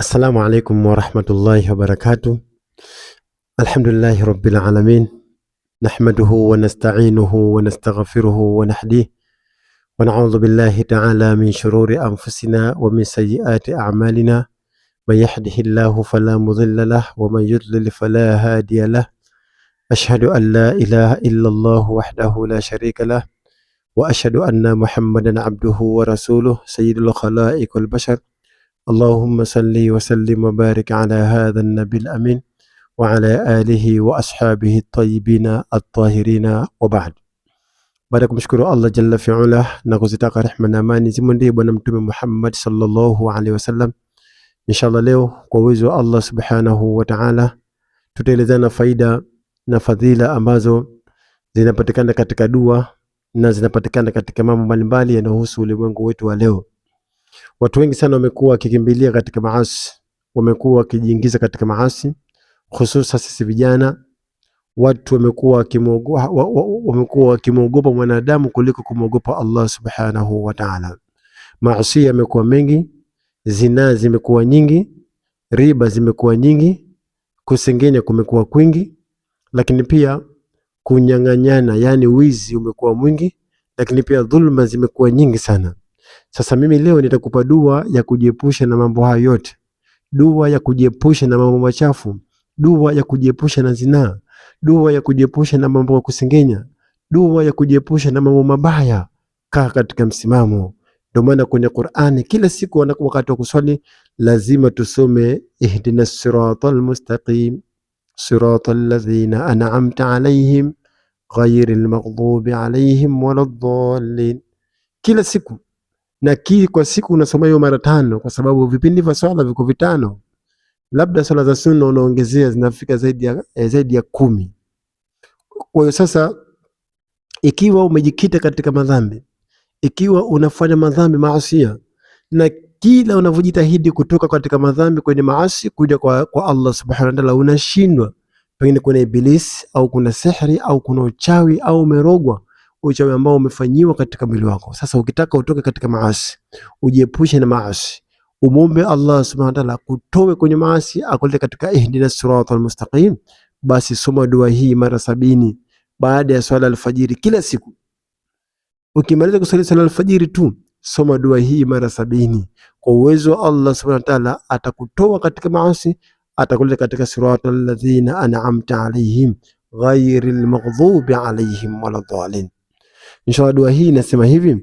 السلام عليكم ورحمة الله وبركاته. الحمد لله رب العالمين، نحمده ونستعينه ونستغفره ونهديه، ونعوذ بالله تعالى من شرور أنفسنا ومن سيئات أعمالنا. من يهده الله فلا مضل له ومن يضلل فلا هادي له. أشهد أن لا إله إلا الله وحده لا شريك له، وأشهد أن محمدا عبده ورسوله سيد الخلائق والبشر. اللهم صل وسلم وبارك على هذا النبي الأمين وعلى آله وأصحابه الطيبين الطاهرين وبعد. Baada kumshukuru Allah jalla fi'ala na kuzitaka rehema na amani zimwendee bwana mtume Muhammad sallallahu alaihi wasallam, inshallah leo kwa uwezo wa Allah subhanahu wa ta'ala tutaelezana faida na fadhila ambazo zinapatikana katika dua na zinapatikana katika mambo mbalimbali yanayohusu ulimwengu wetu wa leo. Watu wengi sana wamekuwa wakikimbilia katika maasi, wamekuwa wakijiingiza katika maasi, hususa sisi vijana. Watu wamekuwa wakimwogopa mwanadamu kuliko kumwogopa Allah subhanahu wa ta'ala. Maasi yamekuwa mengi, zina zimekuwa nyingi, riba zimekuwa nyingi, kusengenya kumekuwa kwingi, lakini pia kunyang'anyana, yani wizi umekuwa mwingi, lakini pia dhulma zimekuwa nyingi sana. Sasa mimi leo nitakupa dua ya kujiepusha na mambo hayo yote, dua ya kujiepusha na mambo machafu, dua ya kujiepusha na zina, dua ya kujiepusha na mambo ya kusengenya, dua ya kujiepusha na mambo mabaya. Kaa katika msimamo. Ndio maana kwenye Qur'ani kila siku wakati wa kuswali lazima tusome ihdinas siratal mustaqim siratal ladhina an'amta alayhim ghayril maghdubi alayhim waladdallin. Kila siku na kwa siku unasoma hiyo mara 5, kwa sababu vipindi vya swala viko vitano. Labda swala za sunna unaongezea zinafika zaidi ya 10. Kwa hiyo sasa, ikiwa umejikita katika madhambi, ikiwa unafanya madhambi maasi, na kila unavyojitahidi kutoka katika madhambi kwenye maasi kuja kwa Allah subhanahu wa ta'ala unashindwa, pengine kuna ibilisi au kuna sihri au kuna uchawi au umerogwa, uchawi ambao umefanyiwa katika mwili wako. Sasa ukitaka utoke katika maasi, ujiepushe na maasi, umombe Allah subhanahu wa ta'ala kutoe kwenye maasi, akulete katika ihdinas siratal mustaqim, basi soma dua hii mara 70 baada ya swala alfajiri kila siku. Ukimaliza kusali swala alfajiri tu, soma dua hii mara 70. Kwa uwezo wa Allah subhanahu wa ta'ala atakutoa katika maasi, atakuleta katika siratal ladhina an'amta alayhim ghayril maghdubi alayhim waladdallin. Inshallah dua hii nasema hivi: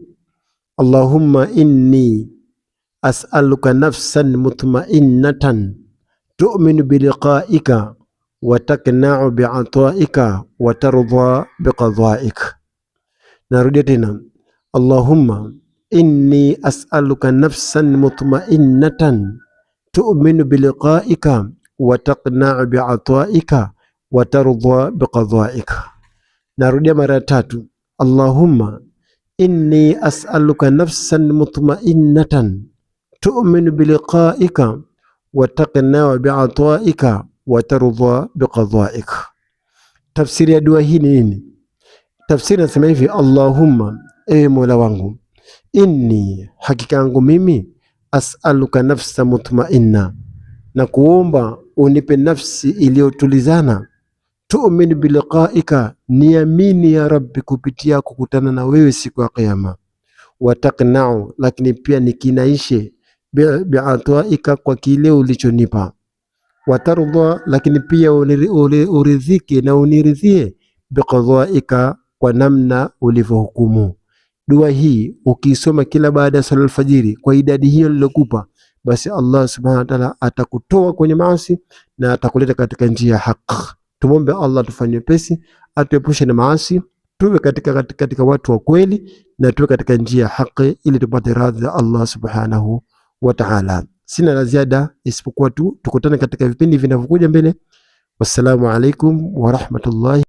Allahumma inni as'aluka nafsan mutma'innatan tu'minu biliqa'ika wa takna'u bi'ata'ika wa tarda biqadha'ika. Narudia tena: Allahumma inni as'aluka nafsan mutma'innatan tu'minu biliqa'ika wa takna'u bi'ata'ika wa tarda biqadha'ika. Narudia mara 3: Allahumma inni as'aluka nafsan mutma'innatan tu'minu biliqa'ika wa taqna'u bi'ata'ika wa tarda biqadha'ika. Tafsiri ya dua hii ni nini? Tafsiri nasema hivi: Allahumma, ewe Mola wangu, inni, hakika yangu mimi, as'aluka nafsa mutma'inna, na kuomba unipe nafsi iliyotulizana, tu'minu biliqa'ika, niamini ya Rabbi kupitia kukutana na wewe siku ya Kiyama, wa taqna'u, lakini pia nikinaishe, bi'ata'ika, kwa kile ulichonipa, wa tarda, lakini pia uridhike na uniridhie, biqadha'ika, kwa namna ulivyohukumu. Dua hii ukisoma kila baada ya sala alfajiri kwa idadi hiyo nilokupa, basi Allah subhanahu wa ta'ala atakutoa kwenye maasi na atakuleta katika njia ya haki. Tumombe Allah tufanye pesi, atuepushe na maasi, tuwe katika watu wa kweli, na tuwe katika njia ya haki, ili tupate radhi za Allah subhanahu wa ta'ala. Sina la ziada isipokuwa tu tukutane katika vipindi vinavyokuja mbele. Wassalamu alaikum wa rahmatullahi